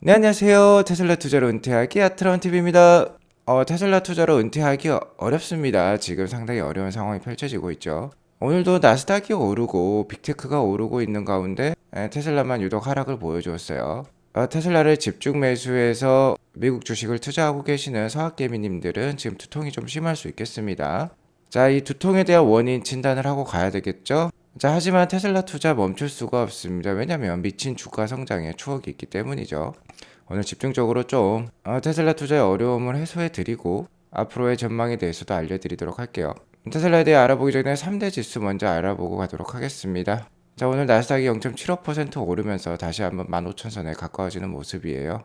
네, 안녕하세요. 테슬라 투자로 은퇴하기 아트론TV입니다. 테슬라 투자로 은퇴하기 어렵습니다. 지금 상당히 어려운 상황이 펼쳐지고 있죠. 오늘도 나스닥이 오르고 빅테크가 오르고 있는 가운데 테슬라만 유독 하락을 보여주었어요. 테슬라를 집중 매수해서 미국 주식을 투자하고 계시는 서학개미님들은 지금 두통이 좀 심할 수 있겠습니다. 자, 이 두통에 대한 원인 진단을 하고 가야 되겠죠? 자, 하지만 테슬라 투자 멈출 수가 없습니다. 왜냐면 미친 주가 성장에 추억이 있기 때문이죠. 오늘 집중적으로 좀 테슬라 투자의 어려움을 해소해 드리고 앞으로의 전망에 대해서도 알려드리도록 할게요. 테슬라에 대해 알아보기 전에 3대 지수 먼저 알아보고 가도록 하겠습니다. 자, 오늘 나스닥이 0.75% 오르면서 다시 한번 15,000선에 가까워지는 모습이에요.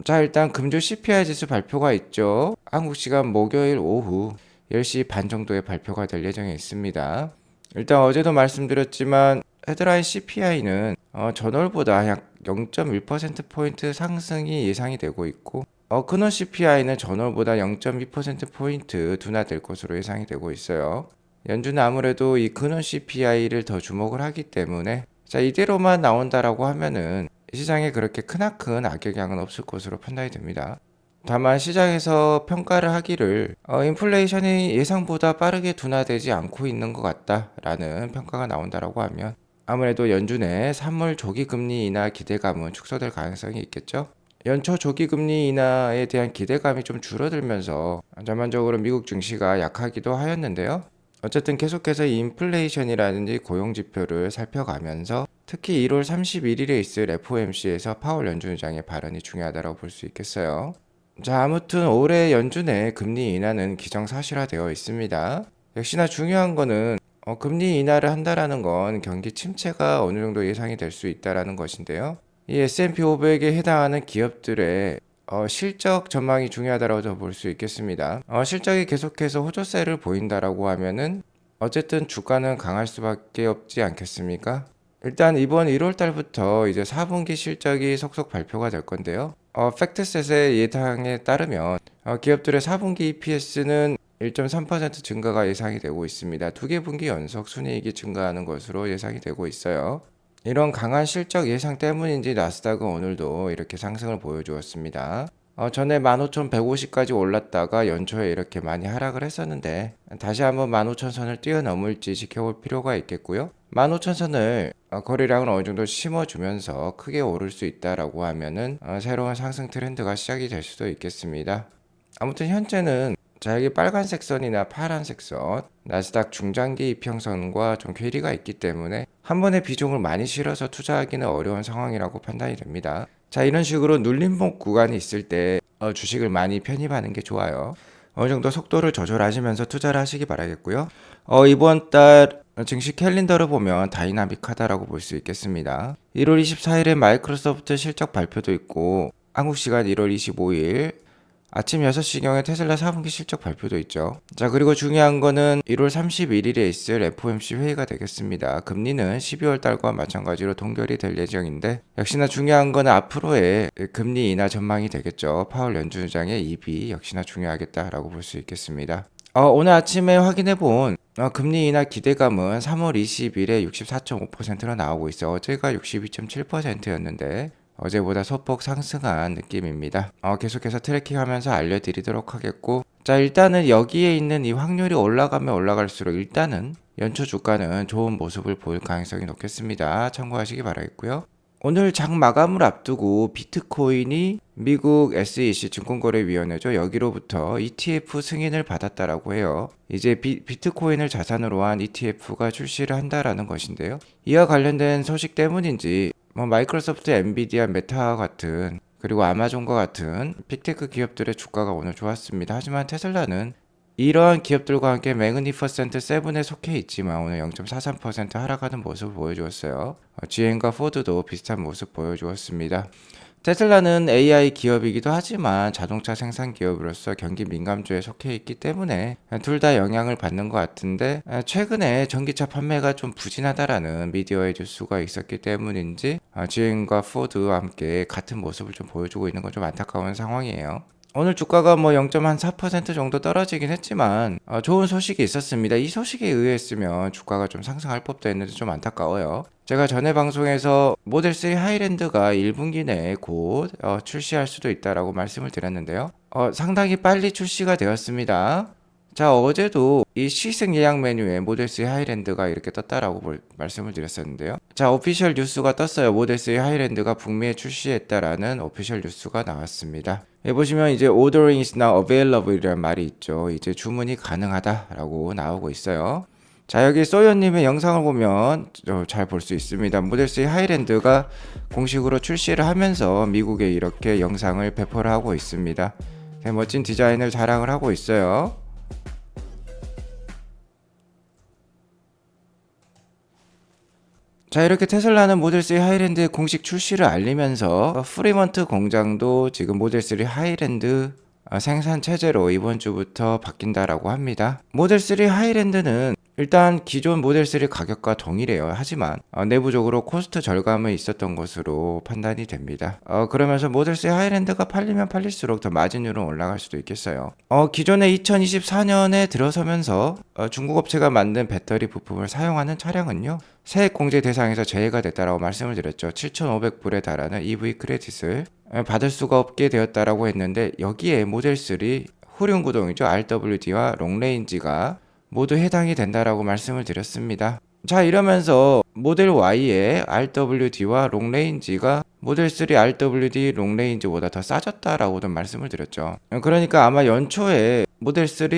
자, 일단 금주 CPI 지수 발표가 있죠. 한국 시간 목요일 오후 10시 반 정도에 발표가 될 예정에 있습니다. 일단 어제도 말씀드렸지만 헤드라인 CPI는 전월보다 약 0.1%포인트 상승이 예상이 되고 있고 근원 CPI는 전월보다 0.2%포인트 둔화될 것으로 예상이 되고 있어요. 연준은 아무래도 이 근원 CPI를 더 주목을 하기 때문에 자, 이대로만 나온다라고 하면은 시장에 그렇게 크나큰 악영향은 없을 것으로 판단이 됩니다. 다만 시장에서 평가를 하기를 인플레이션이 예상보다 빠르게 둔화되지 않고 있는 것 같다라는 평가가 나온다라고 하면 아무래도 연준의 3월 조기 금리 인하 기대감은 축소될 가능성이 있겠죠. 연초 조기 금리 인하에 대한 기대감이 좀 줄어들면서 전반적으로 미국 증시가 약하기도 하였는데요. 어쨌든 계속해서 이 인플레이션이라든지 고용 지표를 살펴가면서 특히 1월 31일에 있을 FOMC에서 파월 연준 의장의 발언이 중요하다고 볼 수 있겠어요. 자, 아무튼 올해 연준의 금리 인하는 기정사실화되어 있습니다. 역시나 중요한 거는 금리 인하를 한다라는 건 경기 침체가 어느 정도 예상이 될 수 있다라는 것인데요. 이 S&P 500에 해당하는 기업들의 실적 전망이 중요하다고 볼 수 있겠습니다. 실적이 계속해서 호조세를 보인다라고 하면은 어쨌든 주가는 강할 수밖에 없지 않겠습니까? 일단 이번 1월 달부터 이제 4분기 실적이 속속 발표가 될 건데요. 팩트셋의 예상에 따르면 기업들의 4분기 EPS는 1.3% 증가가 예상이 되고 있습니다. 두 개 분기 연속 순이익이 증가하는 것으로 예상이 되고 있어요. 이런 강한 실적 예상 때문인지 나스닥은 오늘도 이렇게 상승을 보여주었습니다. 전에 15,150까지 올랐다가 연초에 이렇게 많이 하락을 했었는데 다시 한번 15,000선을 뛰어넘을지 지켜볼 필요가 있겠고요. 15,000선을 거래량을 어느 정도 심어주면서 크게 오를 수 있다라고 하면은 새로운 상승 트렌드가 시작이 될 수도 있겠습니다. 아무튼 현재는 자, 여기 빨간색 선이나 파란색 선, 나스닥 중장기 이평선과 좀 괴리가 있기 때문에 한 번에 비중을 많이 실어서 투자하기는 어려운 상황이라고 판단이 됩니다. 자, 이런 식으로 눌림목 구간이 있을 때 주식을 많이 편입하는 게 좋아요. 어느 정도 속도를 조절하시면서 투자를 하시기 바라겠고요. 이번 달 증시 캘린더를 보면 다이나믹하다라고 볼 수 있겠습니다. 1월 24일에 마이크로소프트 실적 발표도 있고 한국 시간 1월 25일 아침 6시경에 테슬라 4분기 실적 발표도 있죠. 자, 그리고 중요한 거는 1월 31일에 있을 FOMC 회의가 되겠습니다. 금리는 12월 달과 마찬가지로 동결이 될 예정인데 역시나 중요한 거는 앞으로의 금리 인하 전망이 되겠죠. 파월 연준 의장의 입이 역시나 중요하겠다라고 볼 수 있겠습니다. 오늘 아침에 확인해 본 금리 인하 기대감은 3월 20일에 64.5%로 나오고 있어. 어제가 62.7%였는데 어제보다 소폭 상승한 느낌입니다. 계속해서 트래킹하면서 알려드리도록 하겠고 자, 일단은 여기에 있는 이 확률이 올라가면 올라갈수록 일단은 연초 주가는 좋은 모습을 보일 가능성이 높겠습니다. 참고하시기 바라겠고요. 오늘 장 마감을 앞두고 비트코인이 미국 SEC 증권거래위원회죠. 여기로부터 ETF 승인을 받았다라고 해요. 이제 비트코인을 자산으로 한 ETF가 출시를 한다라는 것인데요. 이와 관련된 소식 때문인지 마이크로소프트, 엔비디아, 메타와 같은 그리고 아마존과 같은 빅테크 기업들의 주가가 오늘 좋았습니다. 하지만 테슬라는 이러한 기업들과 함께 매그니퍼센트 7에 속해 있지만 오늘 0.43% 하락하는 모습을 보여주었어요. GM과 포드도 비슷한 모습 보여주었습니다. 테슬라는 AI 기업이기도 하지만 자동차 생산 기업으로서 경기 민감주에 속해 있기 때문에 둘 다 영향을 받는 것 같은데 최근에 전기차 판매가 좀 부진하다라는 미디어의 뉴스가 있었기 때문인지 GM과 포드와 함께 같은 모습을 좀 보여주고 있는 건 좀 안타까운 상황이에요. 오늘 주가가 뭐 0.4% 정도 떨어지긴 했지만 좋은 소식이 있었습니다. 이 소식에 의했으면 주가가 좀 상승할 법도 했는데 좀 안타까워요. 제가 전에 방송에서 모델 3 하이랜드가 1분기 내에 곧 출시할 수도 있다라고 말씀을 드렸는데요. 상당히 빨리 출시가 되었습니다. 자, 어제도 이 시승 예약 메뉴에 모델 3 하이랜드가 이렇게 떴다라고 말씀을 드렸었는데요. 자, 오피셜 뉴스가 떴어요. 모델 3 하이랜드가 북미에 출시했다라는 오피셜 뉴스가 나왔습니다. 여기 보시면 이제 ordering is now available 이라는 말이 있죠. 이제 주문이 가능하다라고 나오고 있어요. 자, 여기 소연님의 영상을 보면 잘 볼 수 있습니다. 모델 3 하이랜드가 공식으로 출시를 하면서 미국에 이렇게 영상을 배포를 하고 있습니다. 멋진 디자인을 자랑을 하고 있어요. 자, 이렇게 테슬라는 모델 3 하이랜드의 공식 출시를 알리면서 프리먼트 공장도 지금 모델 3 하이랜드 생산 체제로 이번 주부터 바뀐다라고 합니다. 모델 3 하이랜드는 일단 기존 모델 3 가격과 동일해요. 하지만 내부적으로 코스트 절감이 있었던 것으로 판단이 됩니다. 그러면서 모델 3 하이랜드가 팔리면 팔릴수록 더 마진율은 올라갈 수도 있겠어요. 기존에 2024년에 들어서면서 중국 업체가 만든 배터리 부품을 사용하는 차량은요, 세액 공제 대상에서 제외가 됐다라고 말씀을 드렸죠. 7,500불에 달하는 EV 크레딧을 받을 수가 없게 되었다라고 했는데, 여기에 모델 3 후륜 구동이죠. RWD와 롱레인지가 모두 해당이 된다라고 말씀을 드렸습니다. 자, 이러면서 모델 Y의 RWD와 롱레인지가 모델 3 RWD 롱레인지보다 더 싸졌다라고도 말씀을 드렸죠. 그러니까 아마 연초에 모델 3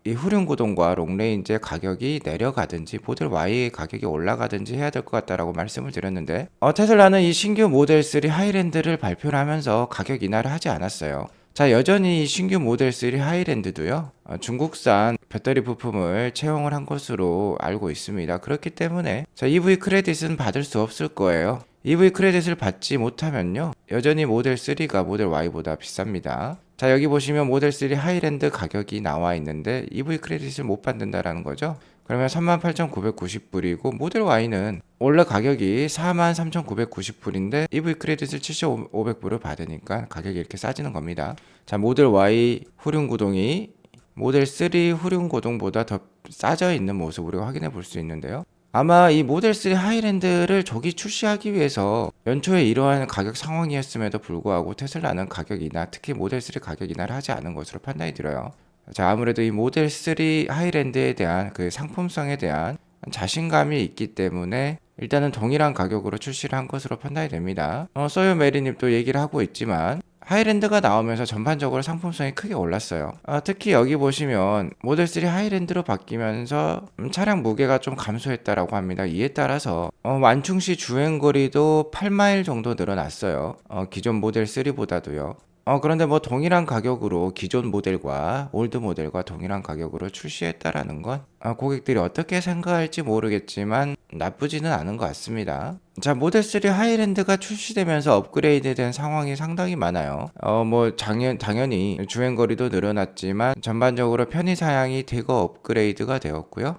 이 후륜구동과 롱레인지의 가격이 내려가든지 모델 Y의 가격이 올라가든지 해야 될 것 같다라고 말씀을 드렸는데, 테슬라는 이 신규 모델 3 하이랜드를 발표를 하면서 가격 인하를 하지 않았어요. 자, 여전히 신규 모델 3 하이랜드도요, 중국산 배터리 부품을 채용을 한 것으로 알고 있습니다. 그렇기 때문에 EV 크레딧은 받을 수 없을 거예요. EV 크레딧을 받지 못하면요, 여전히 모델 3가 모델 Y보다 비쌉니다. 자, 여기 보시면 모델 3 하이랜드 가격이 나와 있는데 EV 크레딧을 못 받는다라는 거죠. 그러면 38,990불이고 모델 Y는 원래 가격이 43,990불인데 EV 크레딧을 7,500불을 받으니까 가격이 이렇게 싸지는 겁니다. 자, 모델 Y 후륜 구동이 모델 3 후륜 구동보다 더 싸져 있는 모습 우리가 확인해 볼 수 있는데요. 아마 이 모델 3 하이랜드를 조기 출시하기 위해서 연초에 이러한 가격 상황이었음에도 불구하고 테슬라는 가격 인하, 특히 모델 3 가격 인하를 하지 않은 것으로 판단이 들어요. 자, 아무래도 이 모델 3 하이랜드에 대한 그 상품성에 대한 자신감이 있기 때문에 일단은 동일한 가격으로 출시를 한 것으로 판단이 됩니다. 소요 메리님 또 얘기를 하고 있지만 하이랜드가 나오면서 전반적으로 상품성이 크게 올랐어요. 특히 여기 보시면 모델 3 하이랜드로 바뀌면서 차량 무게가 좀 감소했다라고 합니다. 이에 따라서 완충시 주행거리도 8마일 정도 늘어났어요. 기존 모델 3보다도요. 그런데 뭐 동일한 가격으로 기존 모델과 올드 모델과 동일한 가격으로 출시했다라는 건 고객들이 어떻게 생각할지 모르겠지만 나쁘지는 않은 것 같습니다. 자, 모델 3 하이랜드가 출시되면서 업그레이드된 상황이 상당히 많아요. 당연히 주행거리도 늘어났지만 전반적으로 편의사양이 대거 업그레이드가 되었고요.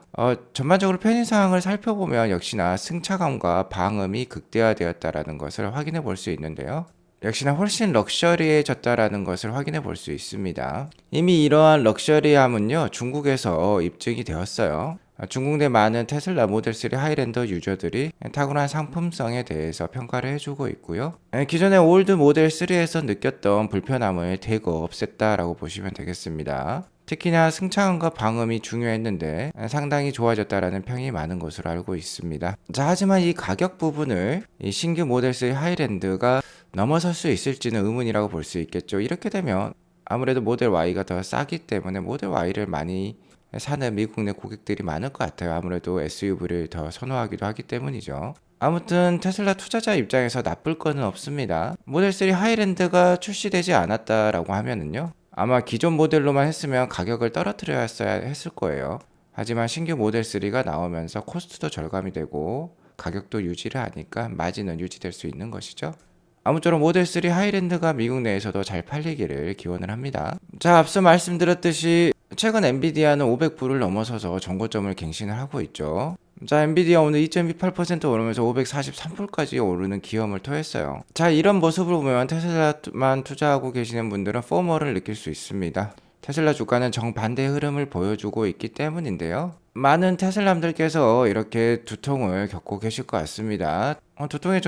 전반적으로 편의사양을 살펴보면 역시나 승차감과 방음이 극대화되었다라는 것을 확인해 볼 수 있는데요. 역시나 훨씬 럭셔리해졌다라는 것을 확인해 볼 수 있습니다. 이미 이러한 럭셔리함은요, 중국에서 입증이 되었어요. 중국 내 많은 테슬라 모델 3 하이랜더 유저들이 탁월한 상품성에 대해서 평가를 해주고 있고요. 기존의 올드 모델 3에서 느꼈던 불편함을 대거 없앴다라고 보시면 되겠습니다. 특히나 승차감과 방음이 중요했는데 상당히 좋아졌다라는 평이 많은 것으로 알고 있습니다. 자, 하지만 이 가격 부분을 이 신규 모델 3 하이랜드가 넘어설 수 있을지는 의문이라고 볼 수 있겠죠. 이렇게 되면 아무래도 모델 Y가 더 싸기 때문에 모델 Y를 많이 사는 미국 내 고객들이 많을 것 같아요. 아무래도 SUV를 더 선호하기도 하기 때문이죠. 아무튼 테슬라 투자자 입장에서 나쁠 거는 없습니다. 모델 3 하이랜드가 출시되지 않았다라고 하면은요, 아마 기존 모델로만 했으면 가격을 떨어뜨렸어야 했을 거예요. 하지만 신규 모델 3가 나오면서 코스트도 절감이 되고 가격도 유지를 하니까 마진은 유지될 수 있는 것이죠. 아무쪼록 모델 3 하이랜드가 미국 내에서도 잘 팔리기를 기원을 합니다. 자, 앞서 말씀드렸듯이 최근 엔비디아는 500불을 넘어서서 정고점을 갱신을 하고 있죠. 자, 엔비디아 오늘 2.28% 오르면서 543불까지 오르는 기염을 토했어요. 자, 이런 모습을 보면 테슬라만 투자하고 계시는 분들은 포머를 느낄 수 있습니다. 테슬라 주가는 정반대 흐름을 보여주고 있기 때문인데요. 많은 테슬라들께서 이렇게 두통을 겪고 계실 것 같습니다. 두통의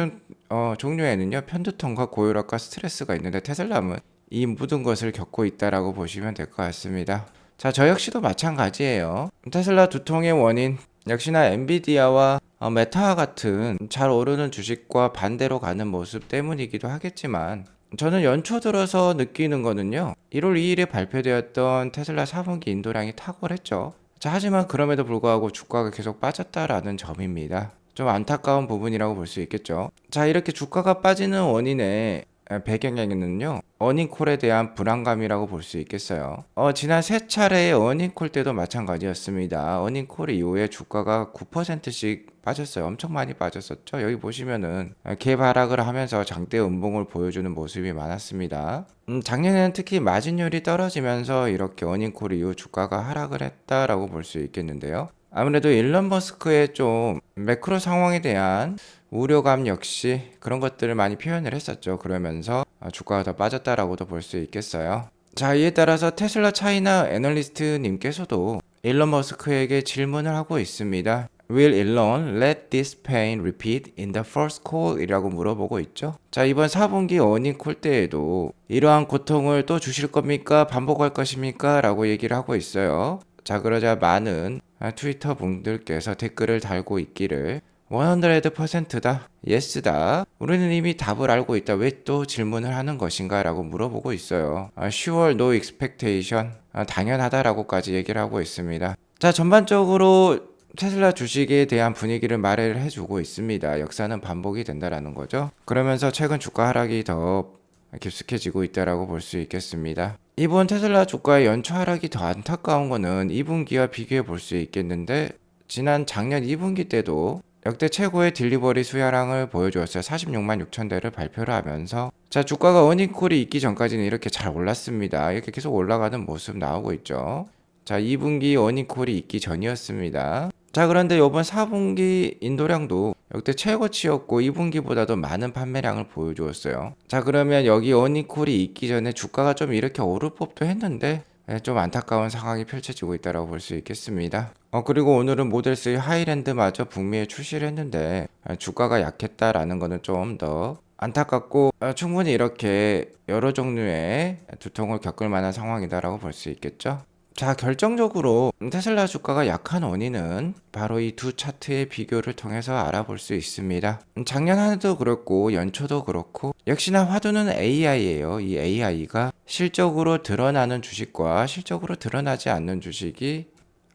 종류에는요, 편두통과 고혈압과 스트레스가 있는데 테슬라는 이 모든 것을 겪고 있다라고 보시면 될 것 같습니다. 자, 저 역시도 마찬가지예요. 테슬라 두통의 원인 역시나 엔비디아와 메타와 같은 잘 오르는 주식과 반대로 가는 모습 때문이기도 하겠지만 저는 연초 들어서 느끼는 거는요. 1월 2일에 발표되었던 테슬라 4분기 인도량이 탁월했죠. 자, 하지만 그럼에도 불구하고 주가가 계속 빠졌다라는 점입니다. 좀 안타까운 부분이라고 볼 수 있겠죠. 자, 이렇게 주가가 빠지는 원인의 배경에는요, 어닝콜에 대한 불안감이라고 볼 수 있겠어요. 지난 세 차례의 어닝콜 때도 마찬가지였습니다. 어닝콜 이후에 주가가 9%씩 빠졌어요. 엄청 많이 빠졌었죠. 여기 보시면은 개발락을 하면서 장대 음봉을 보여주는 모습이 많았습니다. 작년에는 특히 마진율이 떨어지면서 이렇게 어닝콜 이후 주가가 하락을 했다라고 볼 수 있겠는데요. 아무래도 일론 머스크의 좀 매크로 상황에 대한 우려감 역시 그런 것들을 많이 표현을 했었죠. 그러면서 주가가 더 빠졌다라고도 볼 수 있겠어요. 자, 이에 따라서 테슬라 차이나 애널리스트님께서도 일론 머스크에게 질문을 하고 있습니다. Will Elon let this pain repeat in the first call? 이라고 물어보고 있죠. 자, 이번 4분기 어닝 콜 때에도 이러한 고통을 또 주실 겁니까? 반복할 것입니까? 라고 얘기를 하고 있어요. 자, 그러자 많은 트위터 분들께서 댓글을 달고 있기를 100%다. 예스다. 우리는 이미 답을 알고 있다. 왜 또 질문을 하는 것인가? 라고 물어보고 있어요. sure, no expectation. 당연하다라고까지 얘기를 하고 있습니다. 자, 전반적으로 테슬라 주식에 대한 분위기를 말을 해주고 있습니다. 역사는 반복이 된다라는 거죠. 그러면서 최근 주가 하락이 더 깊숙해지고 있다라고 볼 수 있겠습니다. 이번 테슬라 주가의 연초 하락이 더 안타까운 거는 2분기와 비교해 볼 수 있겠는데 지난 작년 2분기 때도 역대 최고의 딜리버리 수량을 보여주었어요. 46만 6천 대를 발표를 하면서 자, 주가가 어닝콜이 있기 전까지는 이렇게 잘 올랐습니다. 이렇게 계속 올라가는 모습 나오고 있죠. 자, 2분기 어닝콜이 있기 전이었습니다. 자, 그런데 이번 4분기 인도량도 역대 최고치였고 2분기보다도 많은 판매량을 보여주었어요. 자, 그러면 여기 어닝콜이 있기 전에 주가가 좀 이렇게 오를 법도 했는데 좀 안타까운 상황이 펼쳐지고 있다고 볼 수 있겠습니다. 그리고 오늘은 모델 3 하이랜드마저 북미에 출시를 했는데 주가가 약했다라는 것은 좀 더 안타깝고 충분히 이렇게 여러 종류의 두통을 겪을 만한 상황이다라고 볼 수 있겠죠. 자, 결정적으로 테슬라 주가가 약한 원인은 바로 이 두 차트의 비교를 통해서 알아볼 수 있습니다. 작년 한 해도 그렇고 연초도 그렇고 역시나 화두는 AI예요. 이 AI가 실적으로 드러나는 주식과 실적으로 드러나지 않는 주식이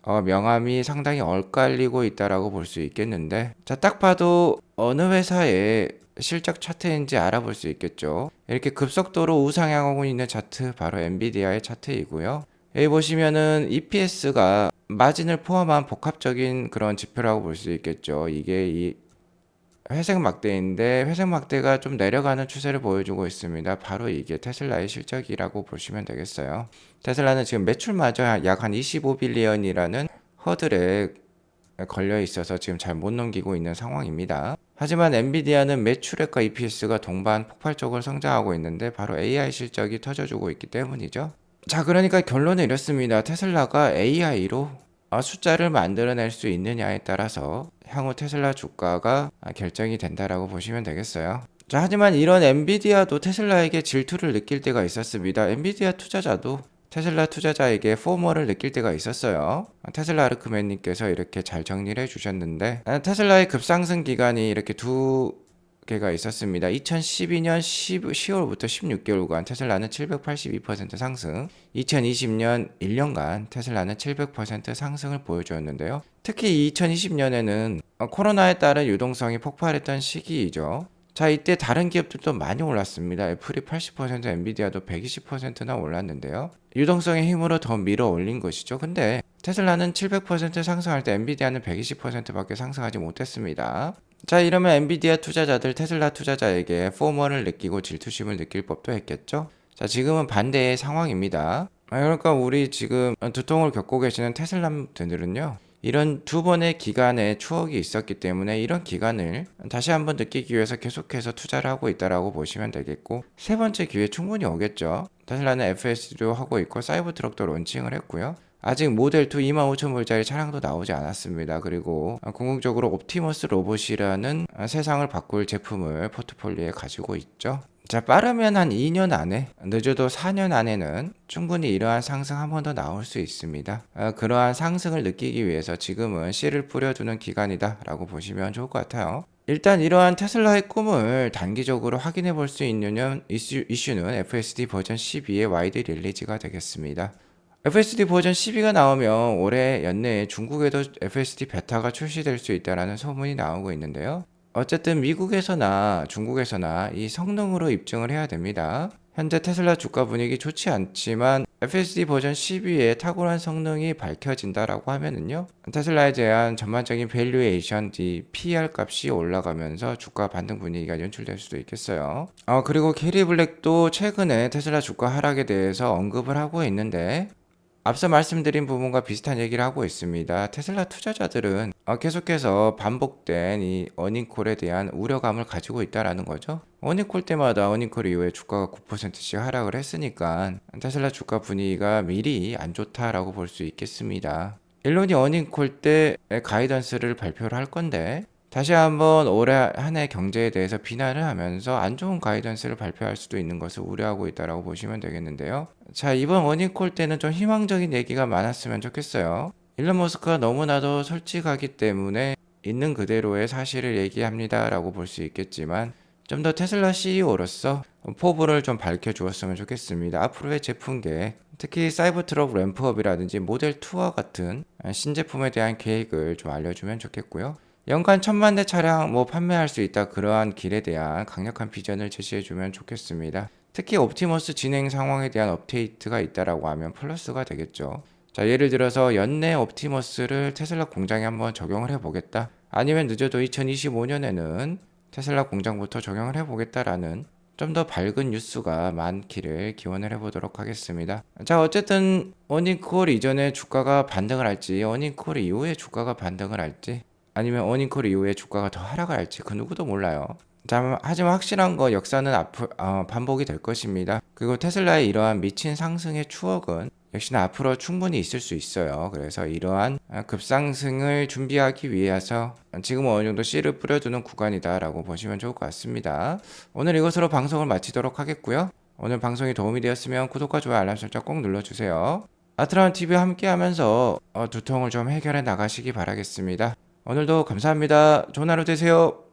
명암이 상당히 엇갈리고 있다라고 볼 수 있겠는데 자, 딱 봐도 어느 회사의 실적 차트인지 알아볼 수 있겠죠. 이렇게 급속도로 우상향하고 있는 차트 바로 엔비디아의 차트이고요. 여기 보시면은 EPS가 마진을 포함한 복합적인 그런 지표라고 볼 수 있겠죠. 이게 이 회색 막대인데 회색 막대가 좀 내려가는 추세를 보여주고 있습니다. 바로 이게 테슬라의 실적이라고 보시면 되겠어요. 테슬라는 지금 매출마저 약 한 25빌리언이라는 허들에 걸려 있어서 지금 잘 못 넘기고 있는 상황입니다. 하지만 엔비디아는 매출액과 EPS가 동반 폭발적으로 성장하고 있는데 바로 AI 실적이 터져주고 있기 때문이죠. 자, 그러니까 결론은 이렇습니다. 테슬라가 AI로 숫자를 만들어낼 수 있느냐에 따라서 향후 테슬라 주가가 결정이 된다라고 보시면 되겠어요. 자, 하지만 이런 엔비디아도 테슬라에게 질투를 느낄 때가 있었습니다. 엔비디아 투자자도 테슬라 투자자에게 포머를 느낄 때가 있었어요. 테슬라 아르크맨님께서 이렇게 잘 정리를 해주셨는데 테슬라의 급상승 기간이 이렇게 두 개가 있었습니다. 2012년 10월부터 16개월간 테슬라는 782% 상승, 2020년 1년간 테슬라는 700% 상승을 보여주었는데요. 특히 2020년에는 코로나에 따른 유동성이 폭발했던 시기이죠. 자, 이때 다른 기업들도 많이 올랐습니다. 애플이 80%, 엔비디아도 120%나 올랐는데요. 유동성의 힘으로 더 밀어 올린 것이죠. 근데 테슬라는 700% 상승할 때 엔비디아는 120%밖에 상승하지 못했습니다. 자, 이러면 엔비디아 투자자들 테슬라 투자자에게 포머를 느끼고 질투심을 느낄 법도 했겠죠. 자, 지금은 반대의 상황입니다. 그러니까 우리 지금 두통을 겪고 계시는 테슬라들은요, 이런 두 번의 기간의 추억이 있었기 때문에 이런 기간을 다시 한번 느끼기 위해서 계속해서 투자를 하고 있다라고 보시면 되겠고, 세 번째 기회 충분히 오겠죠. 테슬라는 FSD도 하고 있고 사이버 트럭도 론칭을 했고요. 아직 모델 2 25,000불짜리 차량도 나오지 않았습니다. 그리고 궁극적으로 옵티머스 로봇이라는 세상을 바꿀 제품을 포트폴리오에 가지고 있죠. 자, 빠르면 한 2년 안에, 늦어도 4년 안에는 충분히 이러한 상승 한 번 더 나올 수 있습니다. 그러한 상승을 느끼기 위해서 지금은 씨를 뿌려두는 기간이다 라고 보시면 좋을 것 같아요. 일단 이러한 테슬라의 꿈을 단기적으로 확인해 볼 수 있는 이슈는 FSD 버전 12의 와이드 릴리즈가 되겠습니다. FSD 버전 12가 나오면 올해 연내에 중국에도 FSD 베타가 출시될 수 있다는 소문이 나오고 있는데요. 어쨌든 미국에서나 중국에서나 이 성능으로 입증을 해야 됩니다. 현재 테슬라 주가 분위기 좋지 않지만 FSD 버전 12의 탁월한 성능이 밝혀진다라고 하면은요, 테슬라에 대한 전반적인 밸류에이션, PER 값이 올라가면서 주가 반등 분위기가 연출될 수도 있겠어요. 그리고 캐리 블랙도 최근에 테슬라 주가 하락에 대해서 언급을 하고 있는데, 앞서 말씀드린 부분과 비슷한 얘기를 하고 있습니다. 테슬라 투자자들은 계속해서 반복된 이 어닝콜에 대한 우려감을 가지고 있다라는 거죠. 어닝콜 때마다 어닝콜 이후에 주가가 9%씩 하락을 했으니까 테슬라 주가 분위기가 미리 안 좋다라고 볼 수 있겠습니다. 일론이 어닝콜 때 가이던스를 발표를 할 건데, 다시 한번 올해 한 해 경제에 대해서 비난을 하면서 안 좋은 가이던스를 발표할 수도 있는 것을 우려하고 있다고 보시면 되겠는데요. 자, 이번 어닝콜 때는 좀 희망적인 얘기가 많았으면 좋겠어요. 일론 머스크가 너무나도 솔직하기 때문에 있는 그대로의 사실을 얘기합니다라고 볼 수 있겠지만, 좀 더 테슬라 CEO로서 포부를 좀 밝혀주었으면 좋겠습니다. 앞으로의 제품 계획, 특히 사이버트럭 램프업이라든지 모델 2와 같은 신제품에 대한 계획을 좀 알려주면 좋겠고요. 연간 1,000만 대 차량 판매할 수 있다, 그러한 길에 대한 강력한 비전을 제시해주면 좋겠습니다. 특히 옵티머스 진행 상황에 대한 업데이트가 있다라고 하면 플러스가 되겠죠. 자, 예를 들어서 연내 옵티머스를 테슬라 공장에 한번 적용을 해보겠다, 아니면 늦어도 2025년에는 테슬라 공장부터 적용을 해보겠다라는 좀 더 밝은 뉴스가 많기를 기원을 해보도록 하겠습니다. 자, 어쨌든 어닝콜 이전에 주가가 반등을 할지, 어닝콜 이후에 주가가 반등을 할지, 아니면 어닝콜 이후에 주가가 더 하락을 할지 그 누구도 몰라요. 자, 하지만 확실한 거, 역사는 반복이 될 것입니다. 그리고 테슬라의 이러한 미친 상승의 추억은 역시나 앞으로 충분히 있을 수 있어요. 그래서 이러한 급상승을 준비하기 위해서 지금 어느 정도 씨를 뿌려두는 구간이다라고 보시면 좋을 것 같습니다. 오늘 이것으로 방송을 마치도록 하겠고요. 오늘 방송이 도움이 되었으면 구독과 좋아요, 알람 설정 꼭 눌러주세요. 아트라운 TV와 함께 하면서 두통을 좀 해결해 나가시기 바라겠습니다. 오늘도 감사합니다. 좋은 하루 되세요.